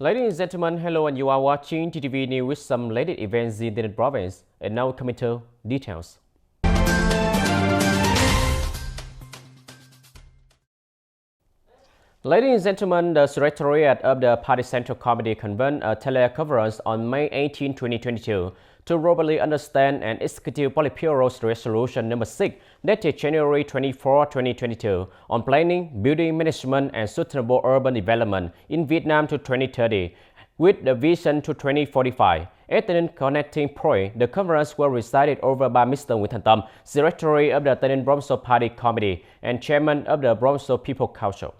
Ladies and gentlemen, hello, and you are watching TTV News with some latest events in the province. And now coming to details. Ladies and gentlemen, the Secretariat of the Party Central Committee convened a teleconference on May 18, 2022 to properly understand and execute Politburo's Resolution number 6 dated January 24, 2022 on planning, building management and sustainable urban development in Vietnam to 2030 with the vision to 2045. At the connecting point, the conference was presided over by Mr. Nguyễn Thành Tâm, Secretary of the Tay Ninh Provincial Party Committee and Chairman of the Provincial People Council.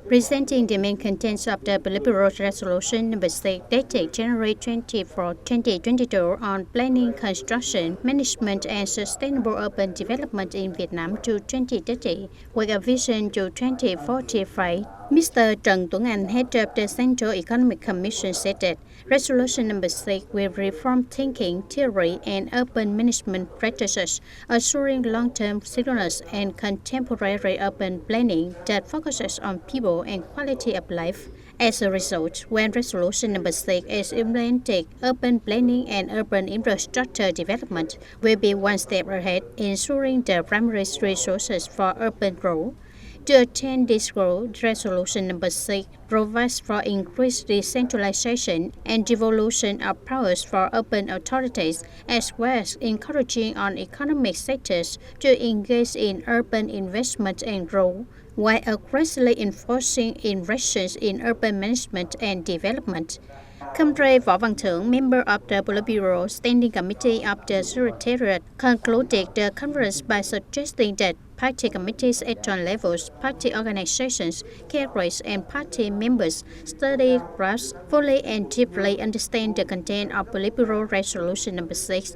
Presenting the main contents of the Politburo Resolution number 6 dated January 24, 2022 on planning, construction, management and sustainable urban development in Vietnam to 2030 with a vision to 2045. Mr. Trần Tuấn Anh, head of the Central Economic Commission, said that Resolution number 6 will reform thinking, theory and urban management practices, assuring long-term synchronous and contemporary urban planning that focuses on people and quality of life. As a result, when Resolution number 6 is implemented, urban planning and urban infrastructure development will be one step ahead, ensuring the primary resources for urban growth. To attain this goal, Resolution number 6 provides for increased decentralization and devolution of powers for urban authorities, as well as encouraging on economic sectors to engage in urban investment and growth, while aggressively enforcing innovations in urban management and development. Comrade Võ Văn Thưởng, member of the Politburo Standing Committee of the Secretariat, concluded the conference by suggesting that party committees at all levels, party organizations, cadres and party members study, grasp, fully and deeply understand the content of Politburo Resolution number 6,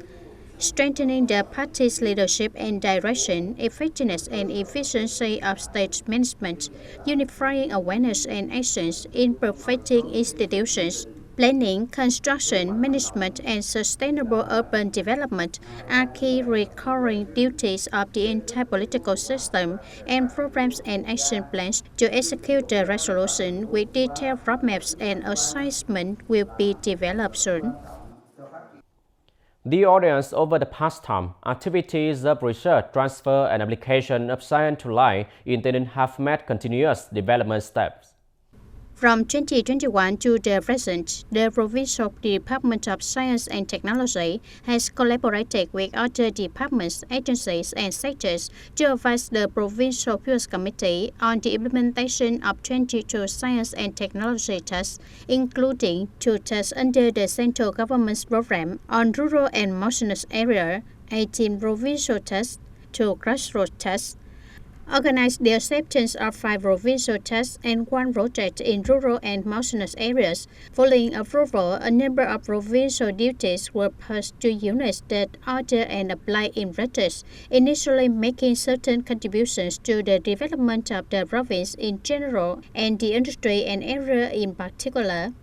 strengthening the party's leadership and direction, effectiveness and efficiency of state management, unifying awareness and actions in perfecting institutions. Planning, construction, management, and sustainable urban development are key recurring duties of the entire political system, and programs and action plans to execute the resolution with detailed roadmaps and assessment will be developed soon. The audience over the pastime, activities of research, transfer, and application of science to life in Tay Ninh have met continuous development steps. From 2021 to the present, the Provincial Department of Science and Technology has collaborated with other departments, agencies, and sectors to advise the Provincial People's Committee on the implementation of 22 science and technology tests, including 2 tests under the central government's program on rural and mountainous area, 18 provincial tests, 2 grassroots tests, organized the acceptance of 5 provincial tests and 1 project in rural and mountainous areas. Following approval, a number of provincial duties were passed to units that order and apply in practice, initially making certain contributions to the development of the province in general and the industry and area in particular.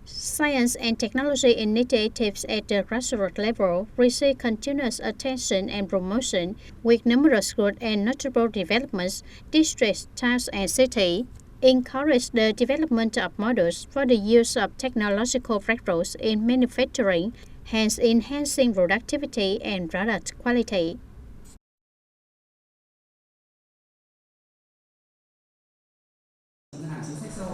Science and technology initiatives at the grassroots level receive continuous attention and promotion, with numerous good and notable developments. Districts, towns, and cities encourage the development of models for the use of technological breakthroughs in manufacturing, hence enhancing productivity and product quality.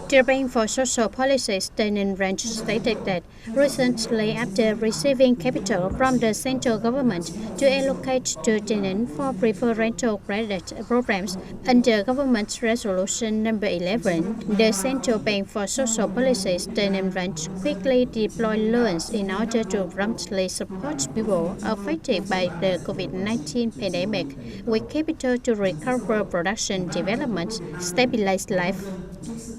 The Bank for Social Policies Tay Ninh Branch stated that recently, after receiving capital from the central government to allocate to Tay Ninh for preferential credit programs under Government's Resolution number 11, the Central Bank for Social Policies Tay Ninh Branch quickly deployed loans in order to promptly support people affected by the COVID-19 pandemic with capital to recover production, development, stabilize life.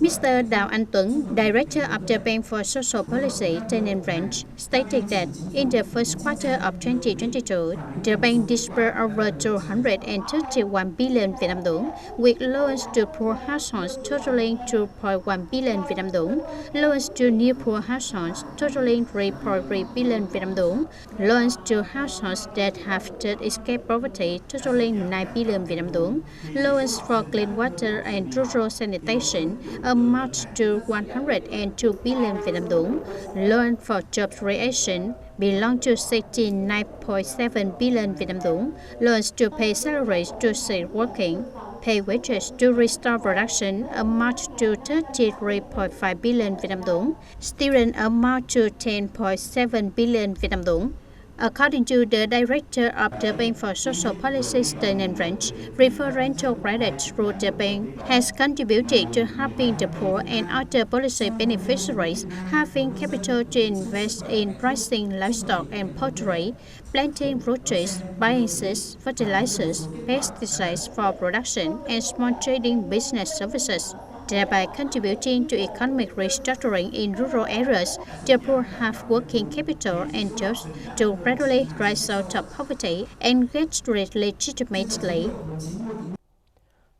Mr. Đào Anh Tuấn, Director of the Bank for Social Policy Tay Ninh Branch, stated that in the first quarter of 2022, the bank disbursed over 231 billion Vietnam dong, with loans to poor households totaling 2.1 billion Vietnam dong, loans to new poor households totaling 3.3 billion Vietnam dong, loans to households that have just escaped poverty totaling 9 billion Vietnam dong, loans for clean water and rural sanitation amounts to 102 billion Vietnam dong. Loan for job creation belong to 69.7 billion Vietnam dong. Loans to pay salaries to stay working, pay wages to restore production amount to 33.5 billion Vietnam dong. Student amount to 10.7 billion Vietnam dong. According to the Director of the Bank for Social Policies, TayNinhTV, preferential credit through the bank has contributed to helping the poor and other policy beneficiaries having capital to invest in raising livestock and poultry, planting fruit trees, buying seeds, fertilizers, pesticides for production, and small trading business services. Thereby contributing to economic restructuring in rural areas, the poor have working capital and jobs to gradually rise out of poverty and get rich legitimately.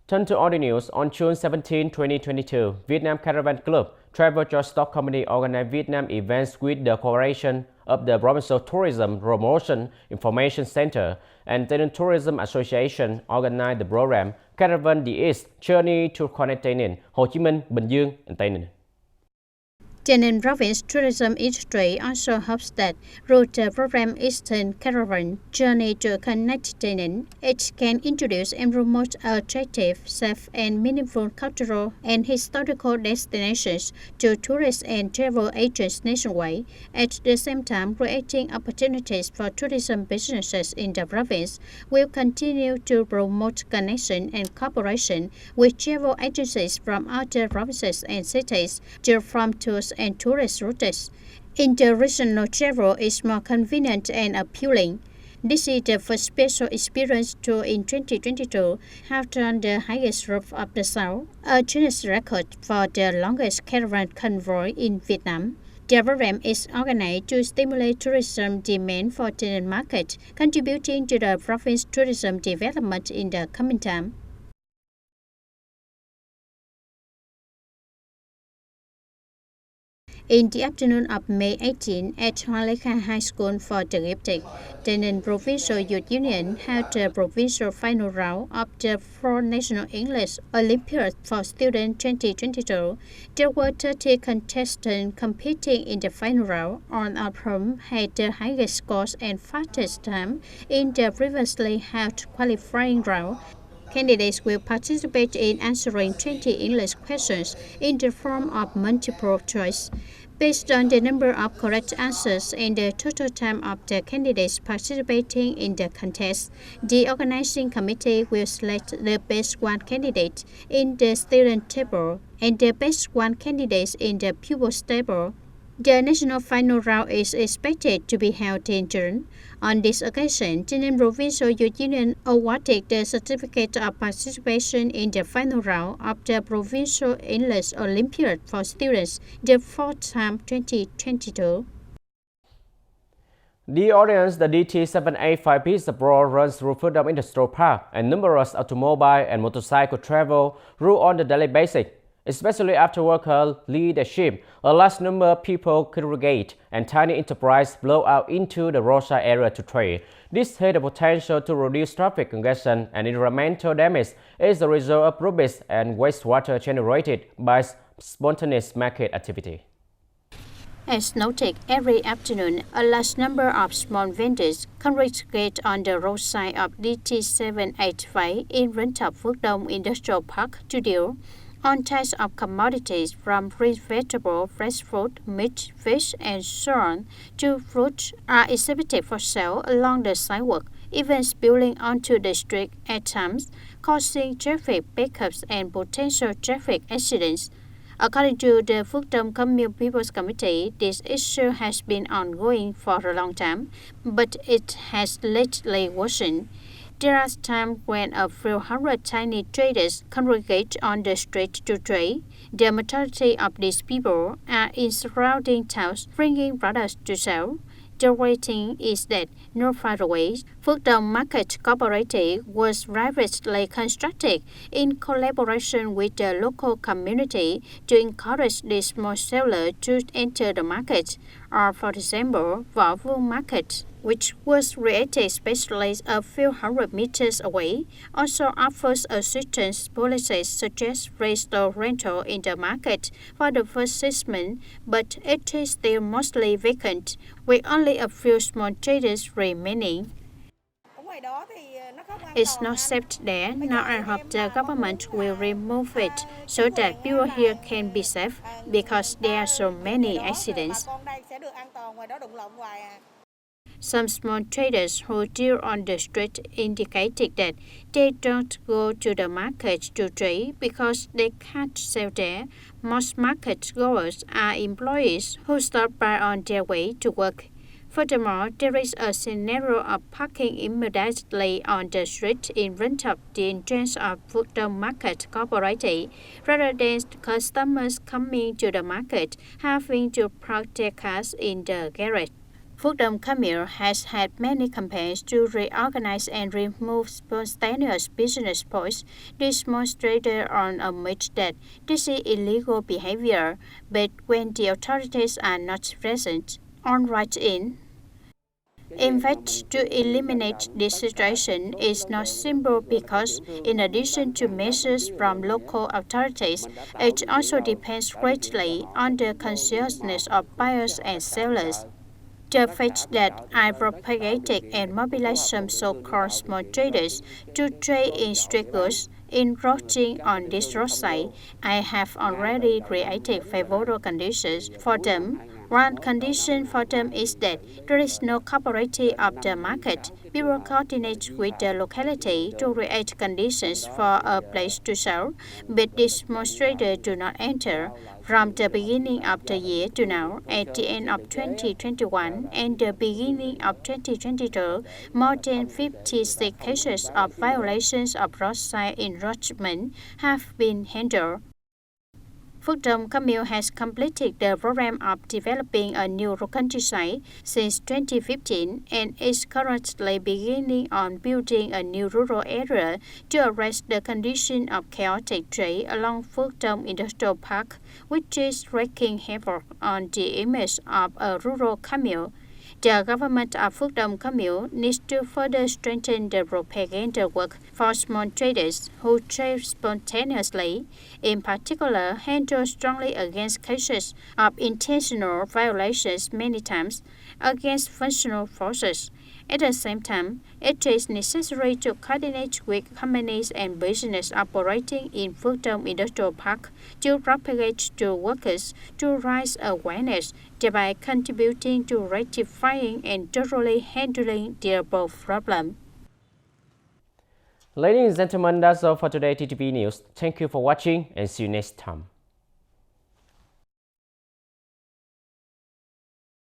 Turn to other news. On June 17, 2022, Vietnam Caravan Club Travel Joint Stock Company organized Vietnam events with the cooperation of the Provincial Tourism Promotion Information Center and TayNinhTV Tourism Association organized the program Caravan Tay Ninh Journey to Connect Tay Ninh, Hồ Chí Minh, Bình Dương, and Tay Ninh. Tay Ninh Province Tourism Industry also hopes that through the program Eastern Caravan Journey to Connect Tay Ninh, it can introduce and promote attractive, safe, and meaningful cultural and historical destinations to tourists and travel agents nationwide, at the same time creating opportunities for tourism businesses in the province. Will continue to promote connection and cooperation with travel agencies from other provinces and cities to form tours and tourist routes. Interregional travel is more convenient and appealing. This is the first special experience tour in 2022 have done the highest roof of the South, a Guinness record for the longest caravan convoy in Vietnam. The program is organized to stimulate tourism demand for Tay Ninh market, contributing to the province tourism development in the coming time. In the afternoon of May 18, at Hoa Lê Kha High School for the Gifted, Tay Ninh Provincial Youth Union held the provincial final round of the 4th National English Olympiad for Students 2022. There were 30 contestants competing in the final round, all of whom had the highest scores and fastest time in the previously held qualifying round. Candidates will participate in answering 20 English questions in the form of multiple choice. Based on the number of correct answers and the total time of the candidates participating in the contest, the organizing committee will select the best one candidate in the student table and the best one candidate in the pupils table. The national final round is expected to be held in June. On this occasion, Tay Ninh Provincial Youth Union awarded the certificate of participation in the final round of the Provincial English Olympiad for Students, the 4th time 2022. The audience, the DT785 Peterborough runs through Freedom Industrial Park, and numerous automobile and motorcycle travel through on the daily basis. Especially after worker leadership, a large number of people congregate and tiny enterprise blow out into the roadside area to trade. This has the potential to reduce traffic congestion and environmental damage as the result of rubbish and wastewater generated by spontaneous market activity. As noted, every afternoon, a large number of small vendors congregate on the roadside of DT785 in front of Phước Đông Industrial Park to deal on types of commodities from vegetable, fresh fruit, meat, fish, and so on to fruits are exhibited for sale along the sidewalk, even spilling onto the street at times, causing traffic backups and potential traffic accidents. According to the Phước Đông Commune People's Committee, this issue has been ongoing for a long time, but it has lately worsened. There are times when a few hundred tiny traders congregate on the street to trade. The majority of these people are in surrounding towns bringing products to sell. The rating is that no far away, Phước Đông Market Cooperative was privately constructed in collaboration with the local community to encourage the small seller to enter the market. or for example, Võ Vương Market, which was created especially a few hundred meters away, also offers assistance policies such as free store rental in the market for the first 6 months, but it is still mostly vacant, with only a few small traders remaining. It's not safe there. Now I hope the government will remove it so that people here can be safe because there are so many accidents. Some small traders who deal on the street indicated that they don't go to the market to trade because they can't sell there. Most market goers are employees who stop by on their way to work. Furthermore, there is a scenario of parking immediately on the street in front of the entrance of Phước Đông Market Corporation, rather than customers coming to the market having to park their cars in the garage. Phước Đông Camille has had many campaigns to reorganize and remove spontaneous business points. This demonstrated on a myth that this is illegal behavior, but when the authorities are not present, on right in. In fact, to eliminate this situation is not simple because, in addition to measures from local authorities, it also depends greatly on the consciousness of buyers and sellers. The fact that I propagated and mobilized some so-called small traders to trade in street goods, encroaching on this roadside, I have already created favorable conditions for them. One condition for them is that there is no cooperative of the market. We will coordinate with the locality to create conditions for a place to sell, but these demonstrators do not enter. From the beginning of the year to now, at the end of 2021 and the beginning of 2022, more than 56 cases of violations of roadside encroachment have been handled. Phước Đông Camille has completed the program of developing a new countryside since 2015 and is currently beginning on building a new rural area to address the condition of chaotic trade along Phước Đông Industrial Park, which is wreaking havoc on the image of a rural Camille. The government of Phước Đông Camille needs to further strengthen the propaganda work for small traders who trade spontaneously, in particular handle strongly against cases of intentional violations many times against functional forces. At the same time, it is necessary to coordinate with companies and business operating in Phước Đông Industrial Park to propagate to workers to raise awareness, thereby contributing to rectifying and thoroughly handling the above problem. Ladies and gentlemen, that's all for today TTV News. Thank you for watching and see you next time.